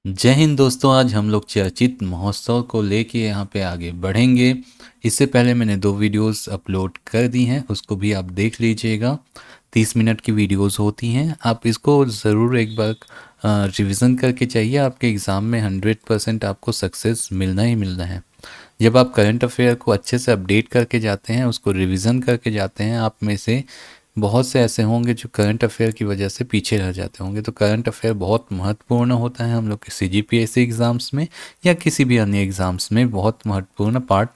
जय हिंद दोस्तों। आज हम लोग चर्चित महोत्सव को लेके यहाँ पे आगे बढ़ेंगे। इससे पहले मैंने 2 वीडियोस अपलोड कर दी हैं, उसको भी आप देख लीजिएगा। 30 मिनट की वीडियोस होती हैं, आप इसको ज़रूर एक बार रिवीजन करके चाहिए। आपके एग्ज़ाम में 100% आपको सक्सेस मिलना ही मिलना है। जब आप करंट अफेयर को अच्छे से अपडेट करके जाते हैं, उसको रिवीजन करके जाते हैं, आप में से बहुत से ऐसे होंगे जो करंट अफेयर की वजह से पीछे रह जाते होंगे। तो करंट अफेयर बहुत महत्वपूर्ण होता है हम लोग के सीजीपीएससी एग्ज़ाम्स में या किसी भी अन्य एग्ज़ाम्स में बहुत महत्वपूर्ण पार्ट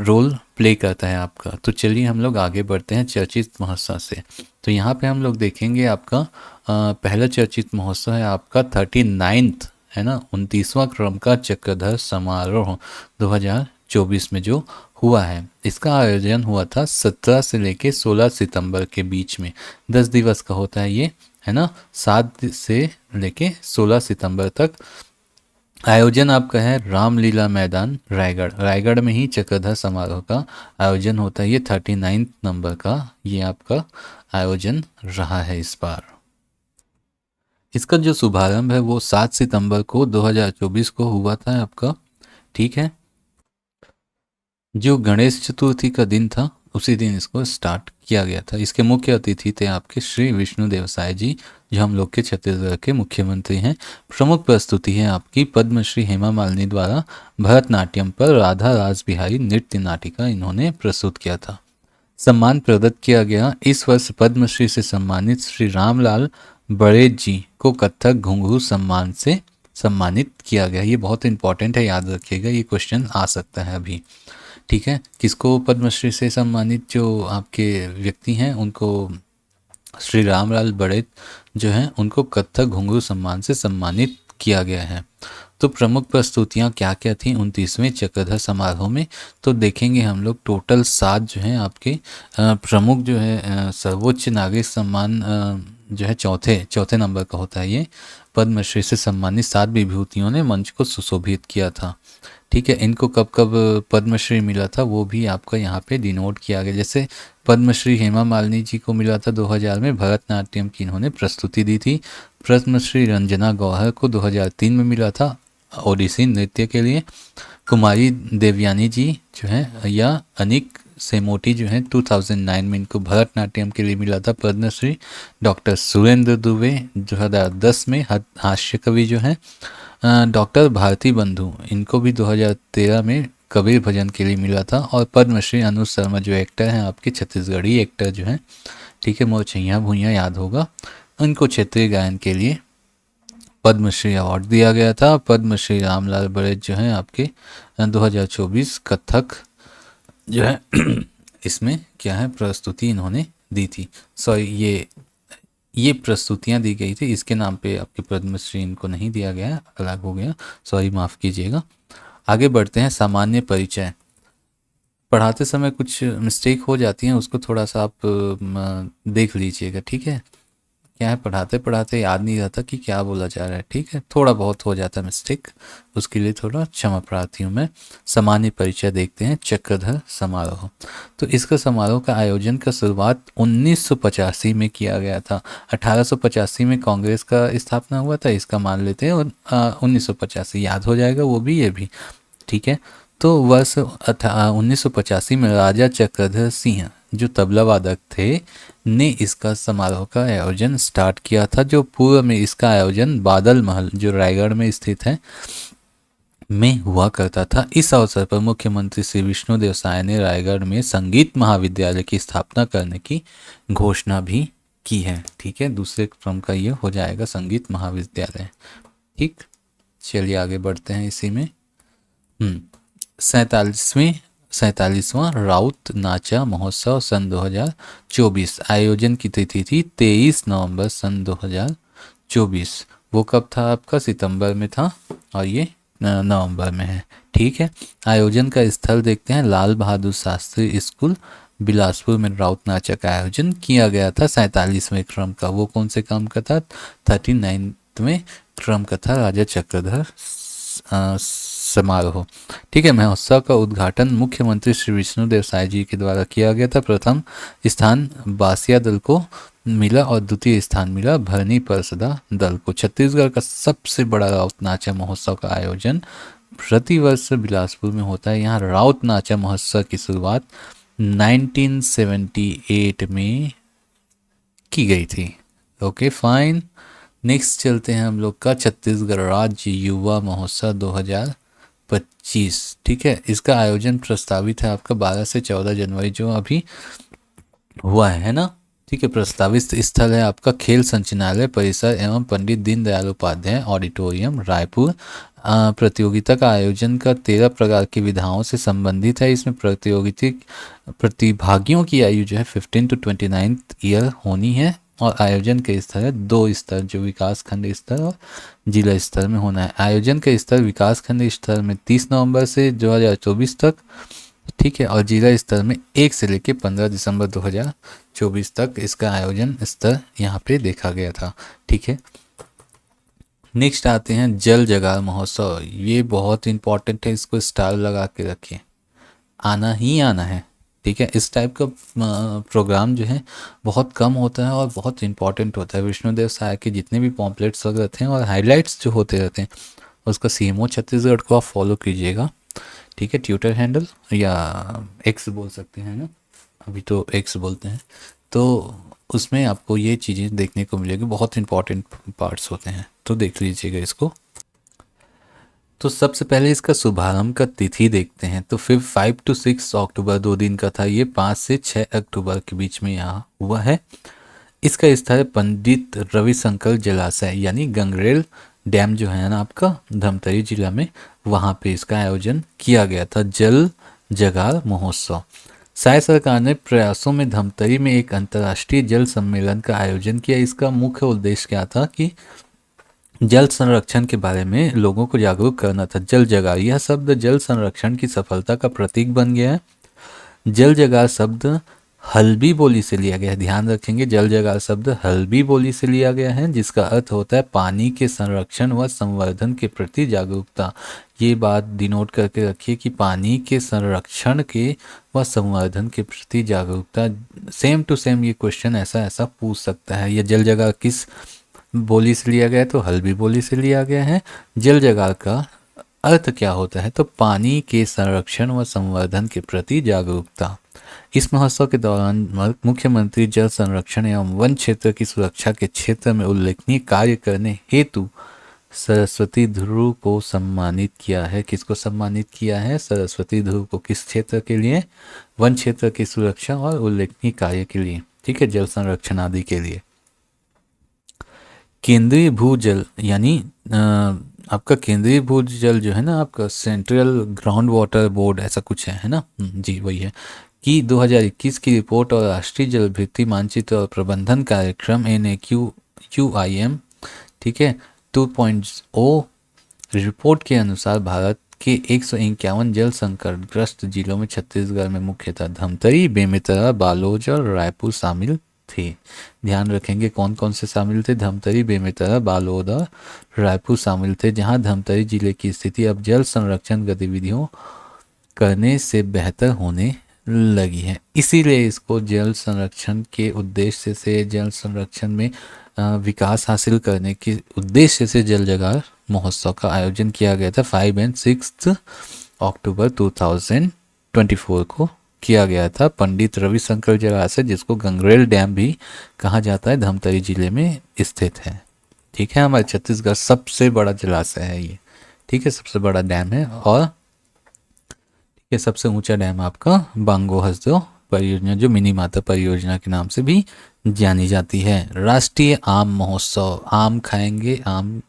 रोल प्ले करता है आपका। तो चलिए हम लोग आगे बढ़ते हैं चर्चित महोत्सव से। तो यहाँ पे हम लोग देखेंगे आपका पहला चर्चित महोत्सव है आपका 39th, है ना, 29वां क्रम का चक्रधर समारोह 2024 में जो हुआ है। इसका आयोजन हुआ था 17 से लेके 16 सितंबर के बीच में। 10 दिवस का होता है ये, है ना। 7 से लेके 16 सितंबर तक आयोजन आपका है रामलीला मैदान रायगढ़ में ही चक्रधर समारोह का आयोजन होता है। ये 39 नंबर का ये आपका आयोजन रहा है इस बार। इसका जो शुभारंभ है वो 7 सितंबर को 2024 को हुआ था आपका। ठीक है, जो गणेश चतुर्थी का दिन था उसी दिन इसको स्टार्ट किया गया था। इसके मुख्य अतिथि थे आपके श्री विष्णु देवसाय जी, जो हम लोग के छत्तीसगढ़ के मुख्यमंत्री हैं। प्रमुख प्रस्तुति है आपकी पद्मश्री हेमा मालिनी द्वारा भरतनाट्यम पर राधा रास बिहारी नृत्य नाटिका इन्होंने प्रस्तुत किया था। सम्मान प्रदत्त किया गया। इस वर्ष पद्मश्री से सम्मानित श्री रामलाल बड़े जी को कथक घुंघरू सम्मान से सम्मानित किया गया। ये बहुत इंपॉर्टेंट है, याद रखिएगा, ये क्वेश्चन आ सकता है अभी। ठीक है, किसको पद्मश्री से सम्मानित जो आपके व्यक्ति हैं उनको श्री रामलाल बड़े जो हैं उनको कथक घुंघरू सम्मान से सम्मानित किया गया है। तो प्रमुख प्रस्तुतियाँ क्या क्या थी 29वें चक्रधर समारोह में, तो देखेंगे हम लोग टोटल 7 जो हैं आपके प्रमुख जो है सर्वोच्च नागरिक सम्मान जो है चौथे नंबर का होता है ये। पद्मश्री से सम्मानित 7 विभूतियों ने मंच को सुशोभित किया था। ठीक है, इनको कब कब पद्मश्री मिला था वो भी आपका यहाँ पे डिनोट किया गया। जैसे पद्मश्री हेमा मालिनी जी को मिला था 2000 में, भरतनाट्यम की इन्होंने प्रस्तुति दी थी। पद्मश्री रंजना गौहर को 2003 में मिला था ओडिसी नृत्य के लिए। कुमारी देवयानी जी जो हैं या अनिक सेमोटी जो हैं 2009 में इनको भरतनाट्यम के लिए मिला था पद्मश्री। डॉक्टर सुरेंद्र दुबे 2010 में हास्य कवि जो हैं। डॉक्टर भारती बंधु इनको भी 2013 में कबीर भजन के लिए मिला था। और पद्मश्री अनुज शर्मा जो एक्टर हैं आपके छत्तीसगढ़ी एक्टर जो हैं, ठीक है, मोरछैया भूइयाँ याद होगा, उनको क्षेत्रीय गायन के लिए पद्मश्री अवार्ड दिया गया था। पद्मश्री रामलाल बड़े जो हैं आपके 2024 कथक जो है इसमें क्या है प्रस्तुति इन्होंने दी थी। सॉरी, ये प्रस्तुतियां दी गई थी, इसके नाम पे आपके पद्मश्री इनको नहीं दिया गया, अलग हो गया, सॉरी माफ़ कीजिएगा। आगे बढ़ते हैं सामान्य परिचय। पढ़ाते समय कुछ मिस्टेक हो जाती हैं, उसको थोड़ा सा आप देख लीजिएगा। ठीक है, क्या है पढ़ाते पढ़ाते याद नहीं रहता कि क्या बोला जा रहा है। ठीक है, थोड़ा बहुत हो जाता है मिस्टेक, उसके लिए थोड़ा क्षमा प्रार्थी हूँ मैं। सामान्य परिचय देखते हैं चक्रधर समारोह। तो इसका समारोह का आयोजन का शुरुआत 1985 में किया गया था। 1885 में कांग्रेस का स्थापना हुआ था, इसका मान लेते हैं, और 1985 याद हो जाएगा वो भी ये भी। ठीक है, तो वर्ष 1985 में राजा चक्रधर सिंह जो तबला वादक थे ने इसका समारोह का आयोजन स्टार्ट किया था। जो पूर्व में इसका आयोजन बादल महल जो रायगढ़ में स्थित है में हुआ करता था। इस अवसर पर मुख्यमंत्री श्री विष्णुदेव साय ने रायगढ़ में संगीत महाविद्यालय की स्थापना करने की घोषणा भी की है। ठीक है, दूसरे क्रम का ये हो जाएगा संगीत महाविद्यालय। ठीक, चलिए आगे बढ़ते हैं इसी में। 47वां राउत नाचा महोत्सव सन 2024 आयोजन की तिथि थी 23 नवंबर सन 2024। वो कब था आपका, सितंबर में था और ये नवंबर में है। ठीक है, आयोजन का स्थल देखते हैं, लाल बहादुर शास्त्री स्कूल बिलासपुर में राउत नाचा का आयोजन किया गया था। 47वें क्रम का, वो कौन से क्रम का था, 39वें क्रम का था, राजा चक्रधर समारोह। ठीक है, महोत्सव का उद्घाटन मुख्यमंत्री श्री विष्णुदेव साय जी के द्वारा किया गया था। प्रथम स्थान बासिया दल को मिला और द्वितीय स्थान मिला भरनी परसदा दल को। छत्तीसगढ़ का सबसे बड़ा राउत नाचा महोत्सव का आयोजन प्रतिवर्ष बिलासपुर में होता है। यहाँ राउत नाचा महोत्सव की शुरुआत 1978 में की गई थी। Okay fine. नेक्स्ट चलते हैं हम लोग का छत्तीसगढ़ राज्य युवा महोत्सव 2025। ठीक है, इसका आयोजन प्रस्तावित है आपका 12 से 14 जनवरी जो अभी हुआ है ना। ठीक है, प्रस्तावित स्थल है आपका खेल संचालनालय परिसर एवं पंडित दीनदयाल उपाध्याय ऑडिटोरियम रायपुर। प्रतियोगिता का आयोजन का 13 प्रकार की विधाओं से संबंधित है। इसमें प्रतिभागियों की आयु जो है 15 to 29 ईयर होनी है और आयोजन के स्तर है 2 स्तर जो विकास खंड स्तर और जिला स्तर में होना है। आयोजन के स्तर विकास खंड स्तर में 30 नवंबर से 2024 तक, ठीक है, और जिला स्तर में 1 से लेकर 15 दिसंबर 2024 तक इसका आयोजन स्तर यहाँ पे देखा गया था। ठीक है, नेक्स्ट आते हैं जल जगार महोत्सव। ये बहुत इंपॉर्टेंट है, इसको स्टार लगा के रखिए, आना ही आना है। ठीक है, इस टाइप का प्रोग्राम जो है बहुत कम होता है और बहुत इंपॉर्टेंट होता है। विष्णुदेव साय के जितने भी पॉम्पलेट्स वगैरह रहते हैं और हाइलाइट्स जो होते रहते हैं उसका सीएमओ छत्तीसगढ़ को आप फॉलो कीजिएगा। ठीक है, ट्विटर हैंडल या एक्स बोल सकते हैं ना, अभी तो एक्स बोलते हैं, तो उसमें आपको ये चीज़ें देखने को मिलेगी, बहुत इंपॉर्टेंट पार्ट्स होते हैं, तो देख लीजिएगा इसको। तो सबसे पहले इसका शुभारंभ का तिथि देखते हैं। तो फिर 5 to 6 अक्टूबर 2 दिन का था, ये 5 से 6 अक्टूबर के बीच में यहाँ हुआ है। इसका स्थल पंडित रविशंकर जलाशय यानी गंगरेल डैम जो है ना आपका धमतरी जिला में, वहाँ पे इसका आयोजन किया गया था जल जगार महोत्सव। साय सरकार ने प्रयासों में धमतरी में एक अंतर्राष्ट्रीय जल सम्मेलन का आयोजन किया। इसका मुख्य उद्देश्य क्या था कि जल संरक्षण के बारे में लोगों को जागरूक करना था। जल जगार यह शब्द जल संरक्षण की सफलता का प्रतीक बन गया है। जल जगार शब्द हल्बी बोली से लिया गया है, ध्यान रखेंगे, जल जगार शब्द हल्बी बोली से लिया गया है जिसका अर्थ होता है पानी के संरक्षण व संवर्धन के प्रति जागरूकता। ये बात डिनोट करके रखिए कि पानी के संरक्षण के व संवर्धन के प्रति जागरूकता। सेम टू सेम ये क्वेश्चन ऐसा पूछ सकता है। यह जल जगार किस बोली से लिया गया है, तो हल्बी बोली से लिया गया है। जल जगार का अर्थ क्या होता है, तो पानी के संरक्षण व संवर्धन के प्रति जागरूकता। इस महोत्सव के दौरान मुख्यमंत्री जल संरक्षण एवं वन क्षेत्र की सुरक्षा के क्षेत्र में उल्लेखनीय कार्य करने हेतु सरस्वती ध्रुव को सम्मानित किया है। किसको सम्मानित किया है? सरस्वती ध्रुव को। किस क्षेत्र के लिए? वन क्षेत्र की सुरक्षा और उल्लेखनीय कार्य के लिए, ठीक है, जल संरक्षण आदि के लिए। केंद्रीय भूजल यानी आपका केंद्रीय भूजल जो है ना आपका सेंट्रल ग्राउंड वाटर बोर्ड ऐसा कुछ है ना, जी वही है, कि 2021 की रिपोर्ट और राष्ट्रीय जल भृति मानचित्र और प्रबंधन कार्यक्रम NAQUIM, ठीक है, 2.0 रिपोर्ट के अनुसार भारत के 151 जल संकटग्रस्त जिलों में छत्तीसगढ़ में मुख्यतः धमतरी, बेमेतरा, बालोद और रायपुर शामिल थे। ध्यान रखेंगे कौन कौन से शामिल थे? धमतरी, बेमेतरा, बालोद और रायपुर शामिल थे। जहां धमतरी जिले की स्थिति अब जल संरक्षण गतिविधियों करने से बेहतर होने लगी है, इसीलिए इसको जल संरक्षण के उद्देश्य से, जल संरक्षण में विकास हासिल करने के उद्देश्य से जल जगार महोत्सव का आयोजन किया गया था। 5 और 6 अक्टूबर 2024 को किया गया था। पंडित रविशंकर जलाशय, जिसको गंगरेल डैम भी कहा जाता है, धमतरी जिले में स्थित है। ठीक है, हमारे छत्तीसगढ़ सबसे बड़ा जलाशय है ये, ठीक है, सबसे बड़ा डैम है। और ये सबसे ऊंचा डैम आपका बांगो हसदेव परियोजना, जो मिनी माता परियोजना के नाम से भी जानी जाती है। राष्ट्रीय आम महोत्सव, आम खाएंगे, आम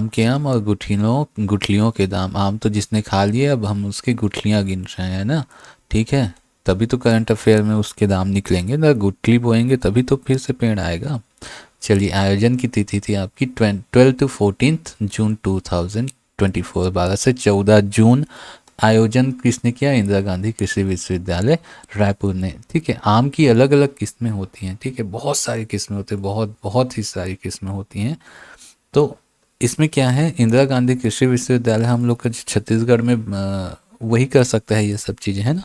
के आम और गुठलियों के दाम। आम तो जिसने खा लिए, अब हम उसकी गुठलियाँ गिन रहे हैं ना, ठीक है, तभी तो करंट अफेयर में उसके दाम निकलेंगे ना, गुठली बोएंगे तभी तो फिर से पेड़ आएगा। चलिए, आयोजन की तिथि थी आपकी 12 to 14 जून 2024, 12 से 14 जून। आयोजन किसने किया? इंदिरा गांधी कृषि विश्वविद्यालय रायपुर ने। ठीक है, आम की अलग अलग किस्में होती हैं, ठीक है, बहुत सारी किस्में होती हैं, बहुत ही सारी किस्में होती हैं। तो इसमें क्या है, इंदिरा गांधी कृषि विश्वविद्यालय हम लोग का छत्तीसगढ़ में वही कर सकता है ये सब चीज़ें, है ना।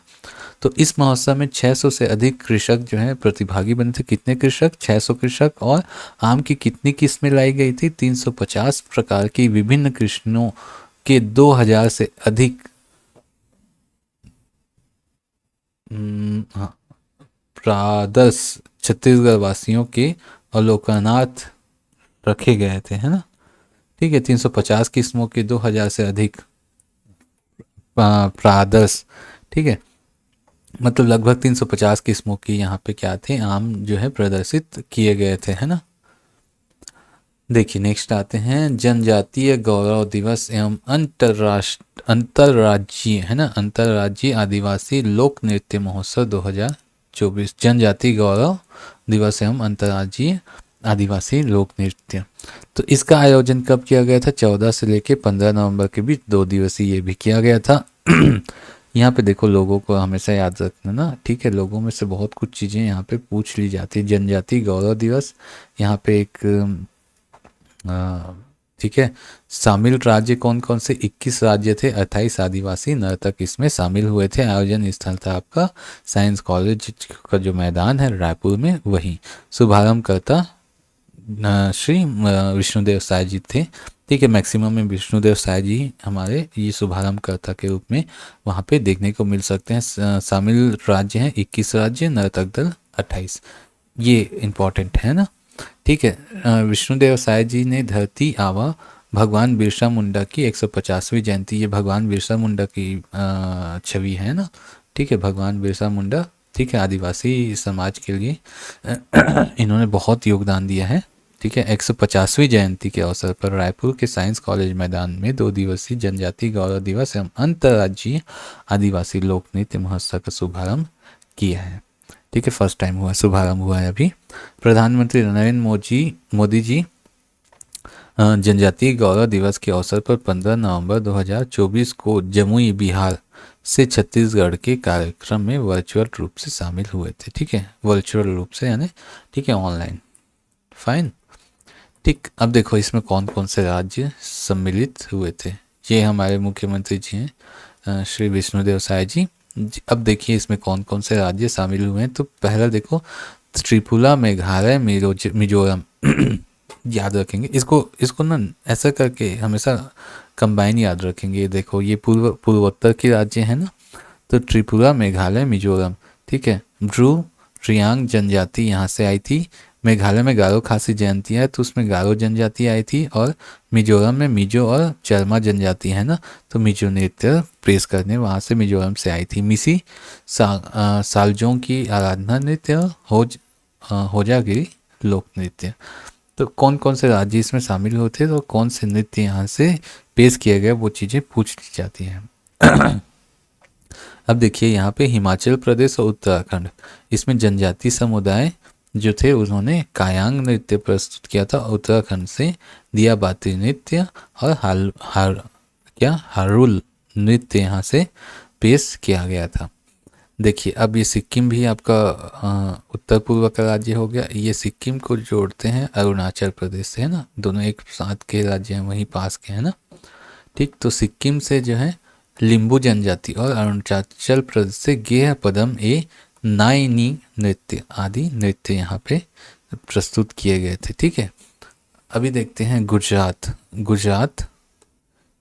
तो इस महोत्सव में 600 से अधिक कृषक जो है प्रतिभागी बने थे। कितने कृषक? 600 कृषक। और आम की कितनी किस्में लाई गई थी? 350 प्रकार की विभिन्न किस्मों के 2000 से अधिक हाँ, प्रादर्श छत्तीसगढ़ वासियों के अवलोकनार्थ रखे गए थे, है ना। ठीक है, 350 किस्मों के 2000 से अधिक प्रादर्श, ठीक है, मतलब लगभग 350 किस्मों की यहाँ पे क्या थे, आम जो है प्रदर्शित किए गए थे, है ना। देखिए नेक्स्ट आते हैं जनजातीय गौरव दिवस एवं अंतर्राज्यीय, है ना, अंतर्राज्यीय आदिवासी लोक नृत्य महोत्सव 2024। जनजातीय गौरव दिवस एवं अंतर्राज्यीय आदिवासी लोक नृत्य, तो इसका आयोजन कब किया गया था? 14 से लेकर 15 नवंबर के बीच 2 दिवसीय ये भी किया गया था। यहाँ पे देखो लोगों को हमेशा याद रखना ना, ठीक है, लोगों में से बहुत कुछ चीज़ें यहाँ पे पूछ ली जाती है। जनजातीय गौरव दिवस, यहाँ पे एक ठीक है, शामिल राज्य कौन कौन से? 21 राज्य थे, 28 आदिवासी नर्तक इसमें शामिल हुए थे। आयोजन स्थल था आपका साइंस कॉलेज का जो मैदान है रायपुर में, वहीं शुभारंभ करता श्री विष्णुदेव साय जी थे। ठीक है, मैक्सिमम में विष्णुदेव साय जी हमारे ये शुभारंभकर्ता के रूप में वहाँ पे देखने को मिल सकते हैं। शामिल राज्य हैं 21 राज्य, नर्तक दल 28, ये इम्पोर्टेंट है ना। ठीक है, विष्णुदेव साय जी ने धरती आवा भगवान बिरसा मुंडा की 150वीं जयंती, ये भगवान बिरसा मुंडा की छवि है ना। ठीक है, भगवान बिरसा मुंडा, ठीक है, आदिवासी समाज के लिए इन्होंने बहुत योगदान दिया है। ठीक है, 150वीं जयंती के अवसर पर रायपुर के साइंस कॉलेज मैदान में 2 दिवसीय जनजातीय गौरव दिवस एवं अंतर्राज्यीय आदिवासी लोक नृत्य महोत्सव का शुभारंभ किया है। ठीक है, फर्स्ट टाइम हुआ, शुभारंभ हुआ है अभी। प्रधानमंत्री नरेंद्र मोदी जी जनजातीय गौरव दिवस के अवसर पर 15 नवंबर 2024 को जमुई बिहार से छत्तीसगढ़ के कार्यक्रम में वर्चुअल रूप से शामिल हुए थे। ठीक है, वर्चुअल रूप से यानी, ठीक है, ऑनलाइन, फाइन। ठीक, अब देखो इसमें कौन कौन से राज्य सम्मिलित हुए थे। ये हमारे मुख्यमंत्री जी हैं श्री विष्णुदेव साय जी। अब देखिए इसमें कौन कौन से राज्य शामिल हुए हैं। तो पहला देखो त्रिपुरा, मेघालय, मिजोरम याद रखेंगे इसको ना, ऐसा करके हमेशा कंबाइन याद रखेंगे। देखो ये पूर्वोत्तर के राज्य हैं ना, तो त्रिपुरा, मेघालय, मिजोरम। ठीक है, ब्रू रियांग जनजाति यहाँ से आई थी। मेघालय में गारो खासी जनजाति है, तो उसमें गारो जनजाति आई थी। और मिजोरम में मिजो और चरमा जनजाति है ना, तो मिजो नृत्य पेश करने वहाँ से मिजोरम से आई थी। मिसी सालजों की आराधना नृत्य, होजागिरी लोक नृत्य। तो कौन कौन से राज्य इसमें शामिल होते हैं, तो कौन से नृत्य यहाँ से पेश किए गए, वो चीज़ें पूछ ली जाती हैं। अब देखिए यहाँ पे हिमाचल प्रदेश और उत्तराखंड, इसमें जनजाति समुदाय जो थे उन्होंने कायांग नृत्य प्रस्तुत किया था। उत्तराखंड से दिया बाती नृत्य और हारुल नृत्य यहाँ से पेश किया गया था। देखिए अब ये सिक्किम भी आपका उत्तर पूर्व का राज्य हो गया। ये सिक्किम को जोड़ते हैं अरुणाचल प्रदेश से, है ना, दोनों एक साथ के राज्य हैं, वहीं पास के, है ना। ठीक, तो सिक्किम से जो है लिम्बू जनजाति और अरुणाचल प्रदेश से गेह पदम ए नाइनी नृत्य आदि नृत्य यहाँ पे प्रस्तुत किए गए थे। ठीक है, अभी देखते हैं गुजरात।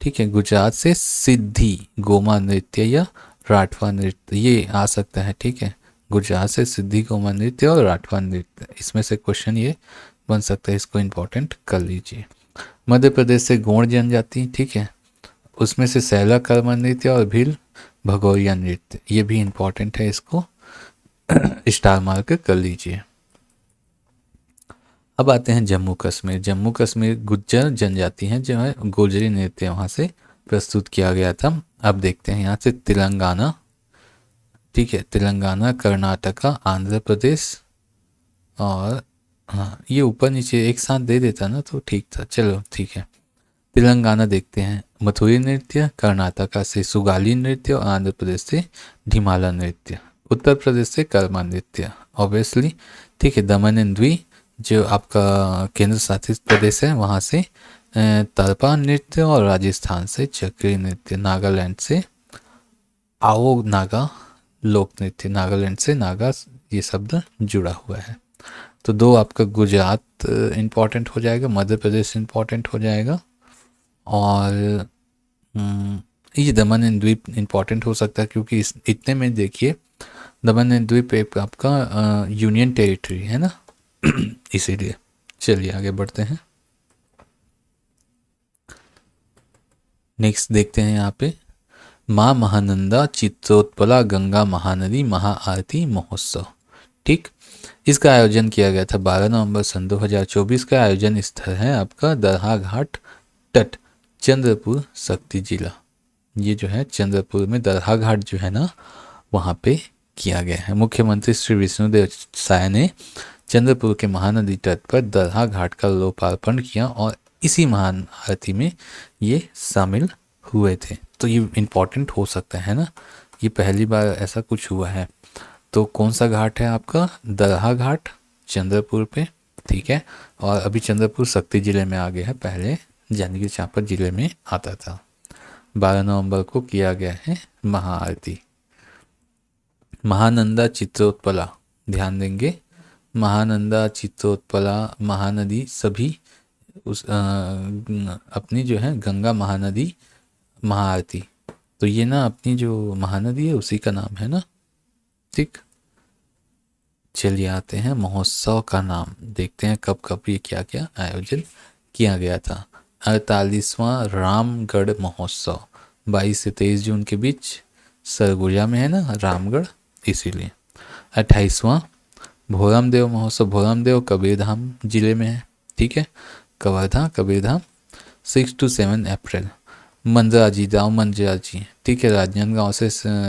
ठीक है, गुजरात से सिद्धि गोमा नृत्य या राठवा नृत्य ये आ सकता है। ठीक है, गुजरात से सिद्धि गोमा नृत्य और राठवा नृत्य, इसमें से क्वेश्चन ये बन सकता है, इसको इम्पोर्टेंट कर लीजिए। मध्य प्रदेश से गोंड जनजाति, ठीक है, उसमें से सैला कर्मा नृत्य और भील भगोरिया नृत्य, ये भी इम्पोर्टेंट है, इसको स्टार मार्क कर लीजिए। अब आते हैं जम्मू कश्मीर गुज्जर जनजाति है जो है गोजरी नृत्य वहाँ से प्रस्तुत किया गया था। अब देखते हैं यहाँ से तेलंगाना। ठीक है, तेलंगाना, कर्नाटका, आंध्र प्रदेश और हाँ ये ऊपर नीचे एक साथ दे देता ना तो ठीक था। चलो ठीक है, तेलंगाना देखते हैं मथुरी नृत्य, कर्नाटका से सुगाली नृत्य और आंध्र प्रदेश से ढिमाला नृत्य, उत्तर प्रदेश से कर्मा नृत्य ऑब्वियसली। ठीक है, दमन एंड द्वी जो आपका केंद्र शासित प्रदेश है वहाँ से तरपा नृत्य और राजस्थान से चक्री नृत्य, नागालैंड से आओ नागा लोक नृत्य, नागालैंड से नागा ये शब्द जुड़ा हुआ है। तो दो आपका गुजरात इम्पॉर्टेंट हो जाएगा, मध्य प्रदेश इम्पॉर्टेंट हो जाएगा, और ये दमन एंड द्वीप इम्पॉर्टेंट हो सकता है क्योंकि इतने में देखिए दमन एंड द्वीप एक आपका यूनियन टेरिटरी है ना इसीलिए। चलिए आगे बढ़ते हैं। नेक्स्ट देखते हैं यहाँ पे माँ महानंदा चित्रोत्पला गंगा महानदी महाआरती महोत्सव। ठीक, इसका आयोजन किया गया था 12 नवंबर सन 2024 का। आयोजन स्थल है आपका दरहा घाट तट, चंद्रपुर शक्ति जिला। ये जो है चंद्रपुर में दरहा घाट जो है ना वहाँ पे किया गया है। मुख्यमंत्री श्री विष्णुदेव साय ने चंद्रपुर के महानदी तट पर दरहा घाट का लोकार्पण किया और इसी महान आरती में ये शामिल हुए थे। तो ये इम्पोर्टेंट हो सकता है ना, ये पहली बार ऐसा कुछ हुआ है। तो कौन सा घाट है आपका? दरहा घाट चंद्रपुर पे, ठीक है। और अभी चंद्रपुर शक्ति जिले में आ गया है, पहले जांजगीर चांपा जिले में आता था। 12 नवंबर को किया गया है महाआरती। महानंदा चित्रोत्पला, ध्यान देंगे, महानंदा चित्रोत्पला महानदी सभी उस अपनी जो है गंगा महानदी महाआरती, तो ये ना अपनी जो महानदी है उसी का नाम है ना, ठीक। चलिए आते हैं महोत्सव का नाम, देखते हैं कब कब ये क्या क्या आयोजन किया गया था। 48वां रामगढ़ महोत्सव 22 से 23 जून के बीच, सरगुजा में है ना रामगढ़ इसीलिए। 28वां भोरमदेव महोत्सव, भोरमदेव कबीरधाम जिले में है, ठीक है, कवर्धा कबीरधाम 6 to 7 अप्रैल। मंजराजी, गाँव मंजराजी, ठीक है, राजनांदगांव से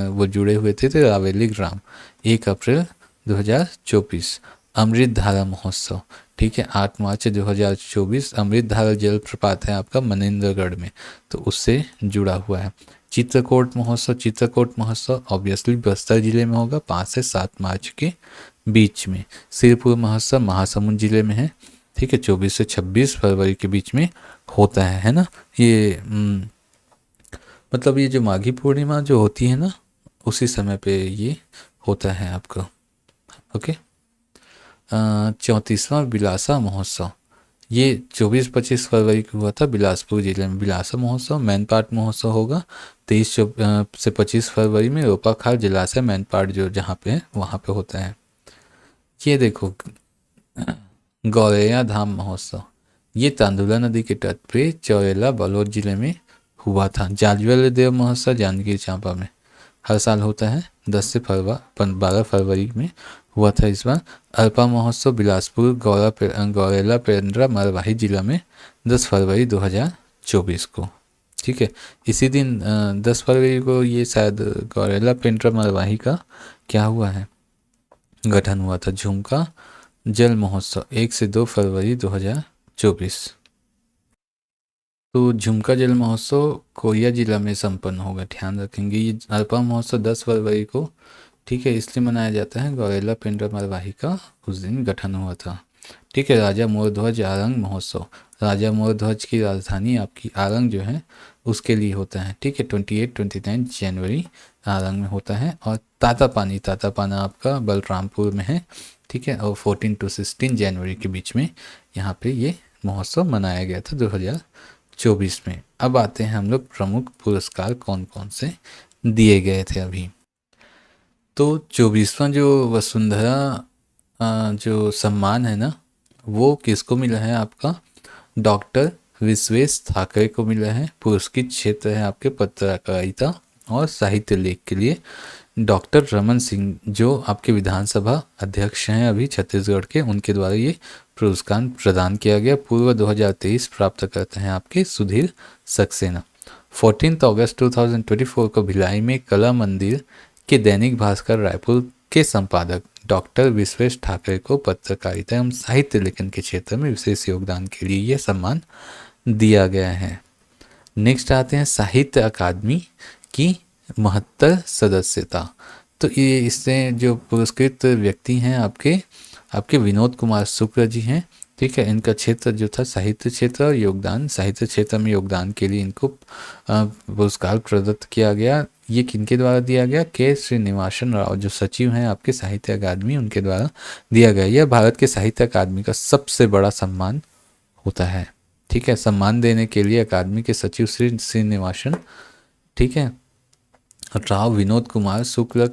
वो जुड़े हुए थे रावेली ग्राम, 1 अप्रैल 2024। अमृत धारा महोत्सव, ठीक है, 8 मार्च 2024। अमृत धारा जलप्रपात है आपका मनेंद्रगढ़ में, तो उससे जुड़ा हुआ है। चित्रकूट महोत्सव, चित्रकूट महोत्सव ऑब्वियसली बस्तर जिले में होगा, 5 से 7 मार्च के बीच में। सिरपुर महोत्सव महासमुंद जिले में है, ठीक है, 24 से 26 फरवरी के बीच में होता है ना। ये मतलब ये जो माघी पूर्णिमा जो होती है ना उसी समय पे ये होता है आपका, ओके। 34वां बिलासा महोत्सव, ये 24-25 फरवरी को हुआ था बिलासपुर जिले में। बिलासा महोत्सव मैनपाट महोत्सव होगा 23 से 25 फरवरी में। रोपाखाल जलाशय मैनपाट जो जहाँ पे है वहाँ पे होता है। ये देखो गौरैया धाम महोत्सव, ये तांदुला नदी के तट पे चौरेला बलौद जिले में हुआ था। जाज्वल्य देव महोत्सव जांजगीर चांपा में हर साल होता है, 10 से 12 फरवरी में हुआ था इस बार। अरपा महोत्सव बिलासपुर गौरेला पेंड्रा मरवाही जिला में 10 फरवरी 2024 को, ठीक है। इसी दिन 10 फरवरी को ये शायद गौरेला पेंड्रा मरवाही का क्या हुआ है, गठन हुआ था। झुमका जल महोत्सव 1 से 2 फरवरी 2024। तो झुमका जल महोत्सव कोरिया जिला में संपन्न होगा, ध्यान रखेंगे। ये अरपा महोत्सव 10 फरवरी को, ठीक है, इसलिए मनाया जाता है गौरेला पेंड्रा मरवाही का उस दिन गठन हुआ था, ठीक है। राजा मोरध्वज आरंग महोत्सव, राजा मोरध्वज की राजधानी आपकी आरंग जो है उसके लिए होता है, ठीक है। 28-29 जनवरी आरंग में होता है। और तातापाना आपका बलरामपुर में है, ठीक है, और 14 to 16 जनवरी के बीच में यहाँ पे ये महोत्सव मनाया गया था 2024 में। अब आते हैं हम लोग प्रमुख पुरस्कार कौन कौन से दिए गए थे अभी। तो 24वां जो वसुंधरा जो सम्मान है ना वो किसको मिला है आपका? डॉक्टर विश्वेश ठाकरे को मिला है। पुरस्कृत क्षेत्र है आपके पत्रकारिता और साहित्य लेख के लिए। डॉक्टर रमन सिंह जो आपके विधानसभा अध्यक्ष हैं अभी छत्तीसगढ़ के, उनके द्वारा ये पुरस्कार प्रदान किया गया। पूर्व 2023 प्राप्त करते हैं आपके सुधीर सक्सेना। 14 अगस्त 2024 को भिलाई में कला मंदिर के दैनिक भास्कर रायपुर के संपादक डॉक्टर विश्वेश ठाकरे को पत्रकारिता एवं साहित्य लेखन के क्षेत्र में विशेष योगदान के लिए यह सम्मान दिया गया है। नेक्स्ट आते हैं साहित्य अकादमी की 72 सदस्यता। तो ये इससे जो पुरस्कृत व्यक्ति हैं आपके विनोद कुमार शुक्ल जी हैं, ठीक है। इनका क्षेत्र जो था साहित्य क्षेत्र और योगदान, साहित्य क्षेत्र में योगदान के लिए इनको पुरस्कार प्रदत्त किया गया। ये किनके द्वारा दिया गया? के श्रीनिवासन राव, जो सचिव हैं आपके साहित्य अकादमी, उनके द्वारा दिया गया। यह भारत के साहित्य अकादमी का सबसे बड़ा सम्मान होता है। ठीक है, सम्मान देने के लिए अकादमी के सचिव श्री श्रीनिवासन, ठीक है, राव विनोद कुमार शुक्ल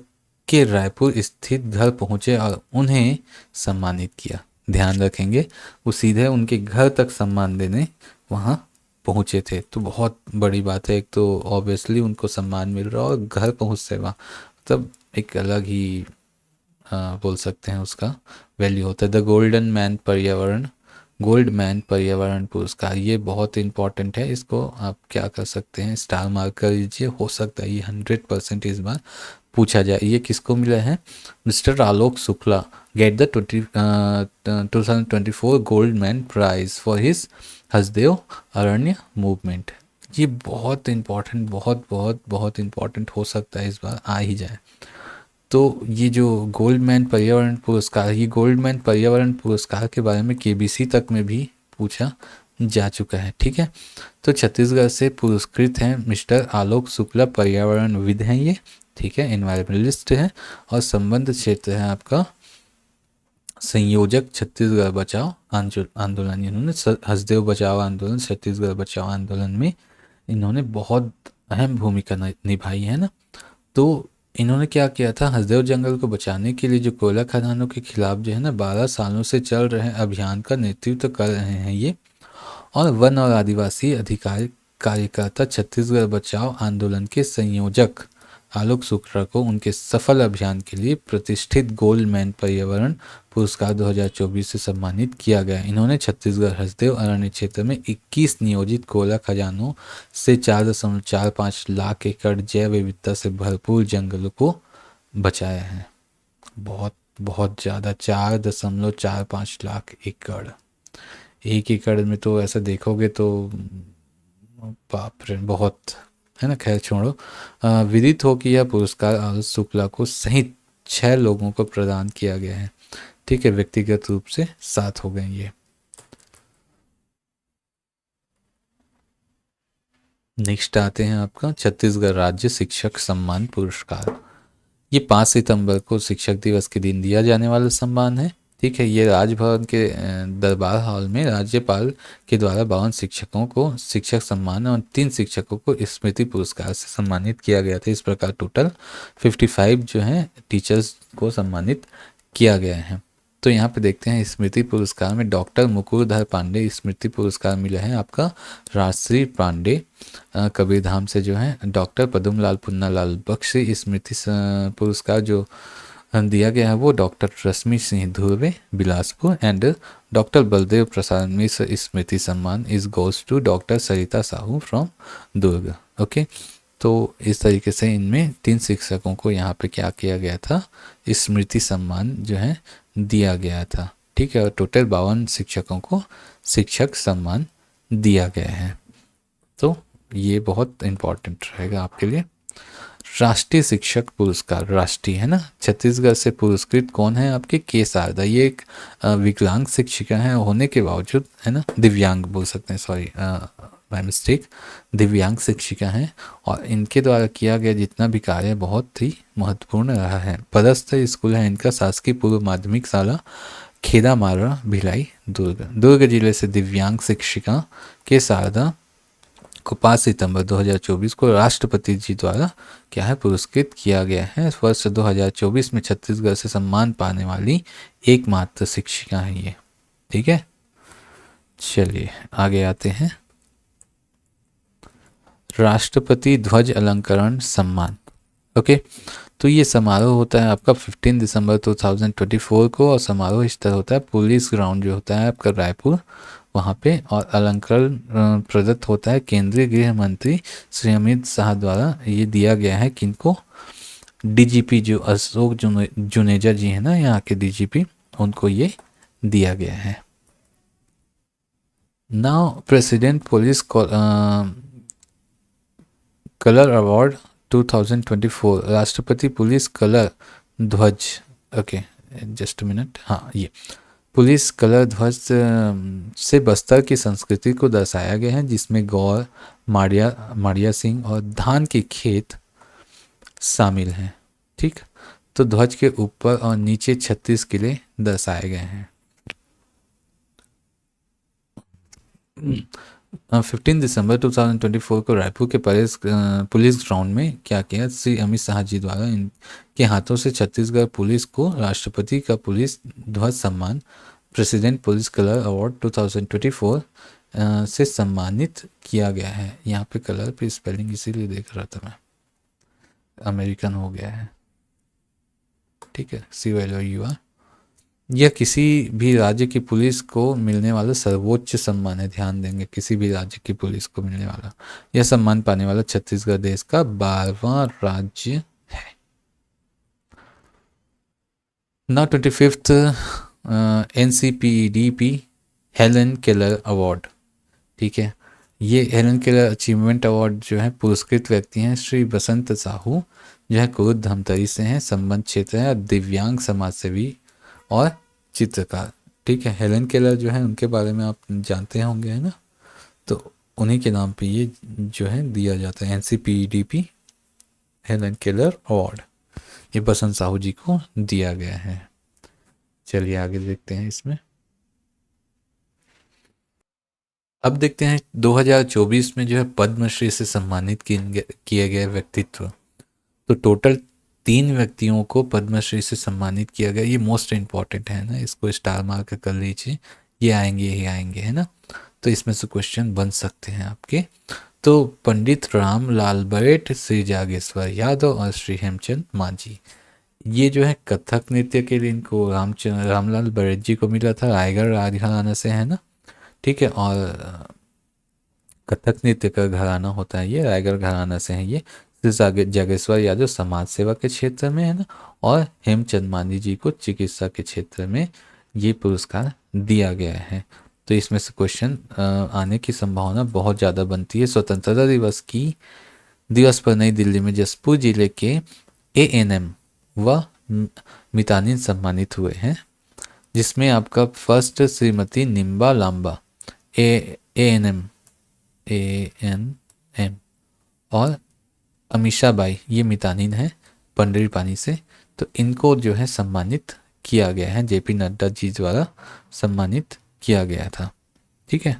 के रायपुर स्थित घर पहुंचे और उन्हें सम्मानित किया। ध्यान रखेंगे, वो सीधे उनके घर तक सम्मान देने वहाँ पहुँचे थे। तो बहुत बड़ी बात है, एक तो ऑब्वियसली उनको सम्मान मिल रहा और घर पहुँच से वहाँ, मतलब एक अलग ही बोल सकते हैं उसका वैल्यू होता है। द गोल्ड मैन पर्यावरण पुरस्कार, ये बहुत इंपॉर्टेंट है। इसको आप क्या कर सकते हैं, स्टार मार्क कर लीजिए। हो सकता है ये 100% इस बार पूछा जाए। ये किसको मिला है? Mister Alok Shukla get the 2024 Goldman prize for his Hasdeo Aranya movement. ये बहुत इंपॉर्टेंट, बहुत बहुत बहुत इंपॉर्टेंट हो सकता है इस बार आ ही जाए। तो ये जो गोल्डमैन पर्यावरण पुरस्कार, ये गोल्डमैन पर्यावरण पुरस्कार के बारे में केबीसी तक में भी पूछा जा चुका है। ठीक है, तो छत्तीसगढ़ से पुरस्कृत हैं मिस्टर आलोक शुक्ला, पर्यावरणविद हैं ये। ठीक है, एनवायरमेंटलिस्ट है और संबंध क्षेत्र है आपका संयोजक छत्तीसगढ़ बचाओ आंदोलन। इन्होंने हसदेव बचाओ आंदोलन, छत्तीसगढ़ बचाओ आंदोलन में इन्होंने बहुत अहम भूमिका निभाई है ना। तो इन्होंने क्या किया था, हसदेव जंगल को बचाने के लिए जो कोयला खदानों के खिलाफ जो है ना 12 सालों से चल रहे अभियान का नेतृत्व कर रहे हैं ये। और वन और आदिवासी अधिकार कार्यकर्ता छत्तीसगढ़ बचाओ आंदोलन के संयोजक आलोक शुक्ला को उनके सफल अभियान के लिए प्रतिष्ठित गोल्ड मैन पर्यावरण पुरस्कार 2024 से सम्मानित किया गया। इन्होंने छत्तीसगढ़ हसदेव अरण्य क्षेत्र में 21 नियोजित कोयला खजानों से 4.45 लाख एकड़ जैव विविधता से भरपूर जंगलों को बचाया है। बहुत बहुत ज़्यादा, 4.45 लाख एकड़। एक एकड़ में तो ऐसा देखोगे तो बाप रे, बहुत है ना। खैर छोड़ो, विदित हो कि यह पुरस्कार आलोक शुक्ला को सहित 6 लोगों को प्रदान किया गया है। ठीक है, व्यक्तिगत रूप से 7 हो गए ये। नेक्स्ट आते हैं आपका छत्तीसगढ़ राज्य शिक्षक सम्मान पुरस्कार। ये 5 सितंबर को शिक्षक दिवस के दिन दिया जाने वाला सम्मान है। ठीक है, ये राजभवन के दरबार हॉल में राज्यपाल के द्वारा 52 शिक्षकों को शिक्षक सम्मान और 3 शिक्षकों को स्मृति पुरस्कार से सम्मानित किया गया था। इस प्रकार टोटल 55 जो हैं टीचर्स को सम्मानित किया गया है। तो यहाँ पे देखते हैं स्मृति पुरस्कार में डॉक्टर मुकुरधर पांडे स्मृति पुरस्कार मिला है आपका राजश्री पांडे कबीरधाम से जो है। डॉक्टर पदमलाल पुन्नालाल बख्शी स्मृति पुरस्कार जो दिया गया है वो doctor Rashmi Singh Dhurve Bilaspur. And doctor Baldev Prasad Mishra स्मृति सम्मान is goes to doctor Sarita Sahu from Durg. Okay, तो इस तरीके से इनमें 3 शिक्षकों को यहाँ पे क्या किया गया था, स्मृति सम्मान जो है दिया गया था। ठीक है, और टोटल 52 शिक्षकों को शिक्षक सम्मान दिया गया है। तो ये बहुत इम्पोर्टेंट रहेगा आपके लिए। राष्ट्रीय शिक्षक पुरस्कार, राष्ट्रीय है ना, छत्तीसगढ़ से पुरस्कृत कौन है आपके? के शारदा। ये एक विकलांग शिक्षिका है होने के बावजूद, है ना, दिव्यांग बोल सकते हैं, सॉरी बाय मिस्टेक, दिव्यांग शिक्षिका हैं और इनके द्वारा किया गया जितना भी कार्य बहुत ही महत्वपूर्ण रहा है। पदस्थ स्कूल है इनका शासकीय पूर्व माध्यमिक शाला खेदा मारा भिलाई दुर्ग जिले से दिव्यांग शिक्षिका के शारदा को 5 सितंबर 2024 को राष्ट्रपति जी द्वारा क्या है पुरस्कृत किया गया है। इस वर्ष 2024 में छत्तीसगढ़ से सम्मान पाने वाली एकमात्र शिक्षिका है ये। ठीक है, चलिए आगे आते हैं। राष्ट्रपति ध्वज अलंकरण सम्मान। ओके, तो ये समारोह होता है आपका 15 दिसंबर 2024 को और समारोह स्थल होता है पुलिस ग्राउंड जो होता है आपका रायपुर वहाँ पे। और अलंकरण प्रदत्त होता है केंद्रीय गृह मंत्री श्री अमित शाह द्वारा। ये दिया गया है किनको? डीजीपी जो अशोक जुनेजा जी है ना यहाँ के डीजीपी, उनको ये दिया गया है। Now president police colour award 2024, राष्ट्रपति पुलिस कलर ध्वज। ओके जस्ट मिनट, हाँ ये पुलिस कलर ध्वज से बस्तर की संस्कृति को दर्शाया गया है जिसमें गौर माड़िया सिंह और धान के खेत शामिल हैं। ठीक, तो ध्वज के ऊपर और नीचे 36 किले दर्शाए गए हैं। 15 दिसंबर 2024 को रायपुर के पुलिस ग्राउंड में क्या किया, श्री अमित शाह जी द्वारा इनके हाथों से छत्तीसगढ़ पुलिस को राष्ट्रपति का पुलिस ध्वज सम्मान, प्रेसिडेंट पुलिस कलर अवार्ड 2024 से सम्मानित किया गया है। यहाँ पे कलर पे स्पेलिंग इसीलिए देख रहा था मैं, अमेरिकन हो गया है। ठीक है, CYLOUR। यह किसी भी राज्य की पुलिस को मिलने वाला सर्वोच्च सम्मान है। ध्यान देंगे, किसी भी राज्य की पुलिस को मिलने वाला यह सम्मान पाने वाला छत्तीसगढ़ देश का 12वां राज्य है। Now 25th NCPDP Helen Keller award. ठीक है, ये हेलन केलर अचीवमेंट अवार्ड जो है पुरस्कृत व्यक्ति हैं श्री बसंत साहू, जो है कुरुद धमतरी से हैं, संबंध क्षेत्र है दिव्यांग समाजसेवी और चित्रकार। ठीक है, हेलन केलर जो है उनके बारे में आप जानते होंगे, है ना, तो उन्हीं के नाम पे ये जो है दिया जाता है NCPDP हेलन केलर अवार्ड। ये बसंत साहू जी को दिया गया है। चलिए आगे देखते हैं इसमें। अब देखते हैं 2024 में जो है पद्मश्री से सम्मानित किए गए व्यक्तित्व। तो टोटल 3 व्यक्तियों को पद्मश्री से सम्मानित किया गया। ये मोस्ट इम्पॉर्टेंट है ना, इसको स्टार मार्क कर लीजिए, ये आएंगे यही आएंगे, है ना। तो इसमें से क्वेश्चन बन सकते हैं आपके। तो पंडित रामलाल बरेठ, श्री जागेश्वर यादव और श्री हेमचंद मांझी। ये जो है कथक नृत्य के लिए इनको रामलाल बरेठ जी को मिला था, रायगढ़ राजघराना से, है ना। ठीक है, और कथक नृत्य का घराना होता है ये, रायगढ़ घराना से है ये। जागेश्वर यादव समाज सेवा के क्षेत्र में, है ना, और हेमचंद मांझी जी को चिकित्सा के क्षेत्र में ये पुरस्कार दिया गया है। तो इसमें से क्वेश्चन आने की संभावना बहुत ज़्यादा बनती है। स्वतंत्रता दिवस पर नई दिल्ली में जसपुर जिले के ANM व मितानिन सम्मानित हुए हैं, जिसमें आपका फर्स्ट श्रीमती निम्बा लांबा ANM और अमीषा बाई, ये मितानिन है पंडरी पानी से। तो इनको जो है सम्मानित किया गया है, JP नड्डा जी द्वारा सम्मानित किया गया था। ठीक है,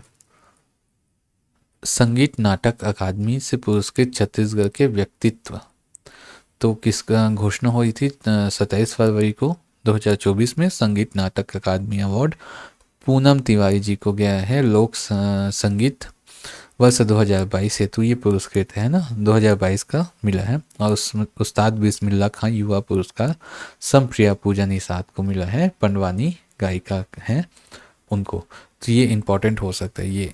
संगीत नाटक अकादमी से पुरस्कृत छत्तीसगढ़ के व्यक्तित्व। तो किसका घोषणा हुई थी 27 फरवरी को 2024 में। संगीत नाटक अकादमी अवार्ड पूनम तिवारी जी को गया है। लोक संगीत वर्ष 2022 हेतु ये पुरस्कृत है ना, 2022 का मिला है। और उस्ताद बिस्मिल्ला खां युवा पुरस्कार समप्रिया पूजा निषाद को मिला है, पंडवानी गायिका है उनको। तो ये इम्पोर्टेंट हो सकता है, ये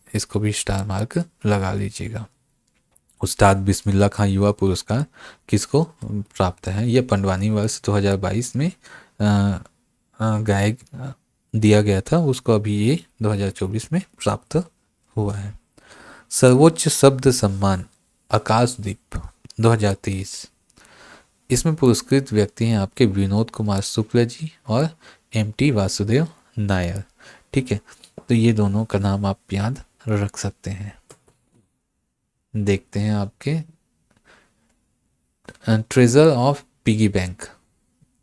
इसको भी स्टार मार्क लगा लीजिएगा। उस्ताद बिस्मिल्ला खां युवा पुरस्कार किसको प्राप्त है, ये पंडवानी वर्ष 2022 में गायक दिया गया था, उसको अभी ये 2024 में प्राप्त हुआ है। सर्वोच्च शब्द सम्मान आकाशदीप 2023, इसमें पुरस्कृत व्यक्ति हैं आपके विनोद कुमार शुक्ल जी और MT वासुदेव नायर। ठीक है, तो ये दोनों का नाम आप याद रख सकते हैं। देखते हैं आपके ट्रेजर ऑफ पिगी बैंक,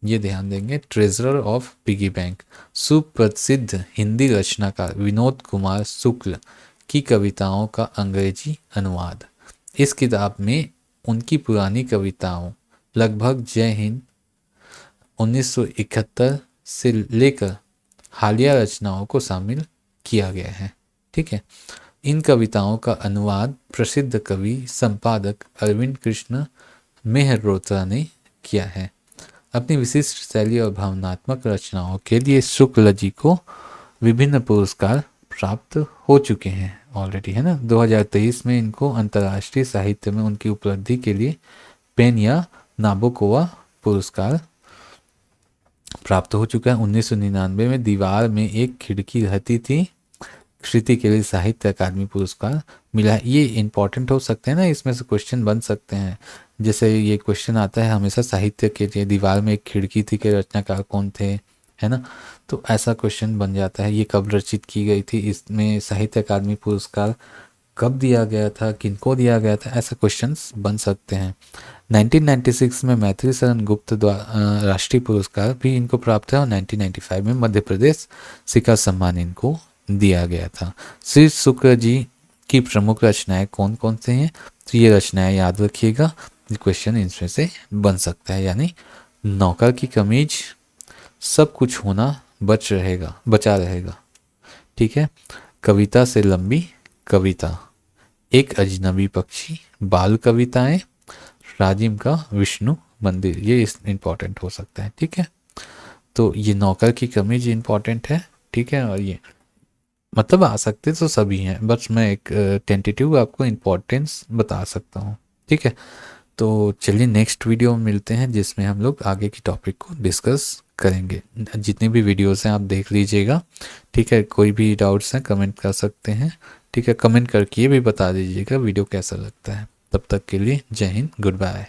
ये ध्यान देंगे, ट्रेजरर ऑफ पिगी बैंक सुप्रसिद्ध हिंदी रचनाकार विनोद कुमार शुक्ल की कविताओं का अंग्रेजी अनुवाद। इस किताब में उनकी पुरानी कविताओं लगभग जय हिंद 1971 से लेकर हालिया रचनाओं को शामिल किया गया है। ठीक है, इन कविताओं का अनुवाद प्रसिद्ध कवि संपादक अरविंद कृष्ण मेहरोत्रा ने किया है। अपनी विशिष्ट शैली और भावनात्मक रचनाओं के लिए शुक्ल जी को विभिन्न पुरस्कार प्राप्त हो चुके हैं ऑलरेडी, है ना। 2023 में इनको अंतर्राष्ट्रीय साहित्य में उनकी उपलब्धि के लिए पेन या नाबोकोवा पुरस्कार प्राप्त हो चुका है। 1999 में दीवार में एक खिड़की रहती थी कृति के लिए साहित्य अकादमी पुरस्कार मिला है। ये इंपॉर्टेंट हो सकते हैं ना, इसमें से क्वेश्चन बन सकते हैं। जैसे ये क्वेश्चन आता है हमेशा साहित्य के लिए, दीवार में एक खिड़की थी के रचनाकार कौन थे, है ना। तो ऐसा क्वेश्चन बन जाता है, ये कब रचित की गई थी, इसमें साहित्य अकादमी पुरस्कार कब दिया गया था, किनको दिया गया था, ऐसे क्वेश्चंस बन सकते हैं। 1996 में मैथिली शरण गुप्त द्वारा राष्ट्रीय पुरस्कार भी इनको प्राप्त है और 1995 में मध्य प्रदेश शिखर सम्मान इनको दिया गया था। श्री शुक्र जी की प्रमुख रचनाएं कौन कौन से हैं, तो ये रचनाएं याद रखिएगा, क्वेश्चन इनमें से बन सकता है। यानी नौकर की कमीज, सब कुछ होना बचा रहेगा, ठीक है। कविता से लंबी कविता, एक अजनबी पक्षी, बाल कविताएं, राजिम का विष्णु मंदिर, ये इंपॉर्टेंट हो सकता है, ठीक है। तो ये नौकर की कमीज इंपॉर्टेंट है, ठीक है। और ये मतलब आ सकते तो सभी हैं, बस मैं एक टेंटेटिव आपको इम्पोर्टेंस बता सकता हूँ, ठीक है। तो चलिए नेक्स्ट वीडियो में मिलते हैं, जिसमें हम लोग आगे की टॉपिक को डिस्कस करेंगे। जितनी भी वीडियोस हैं आप देख लीजिएगा, ठीक है। कोई भी डाउट्स हैं कमेंट कर सकते हैं, ठीक है। कमेंट करके ये भी बता दीजिएगा वीडियो कैसा लगता है। तब तक के लिए जय हिंद, गुड बाय।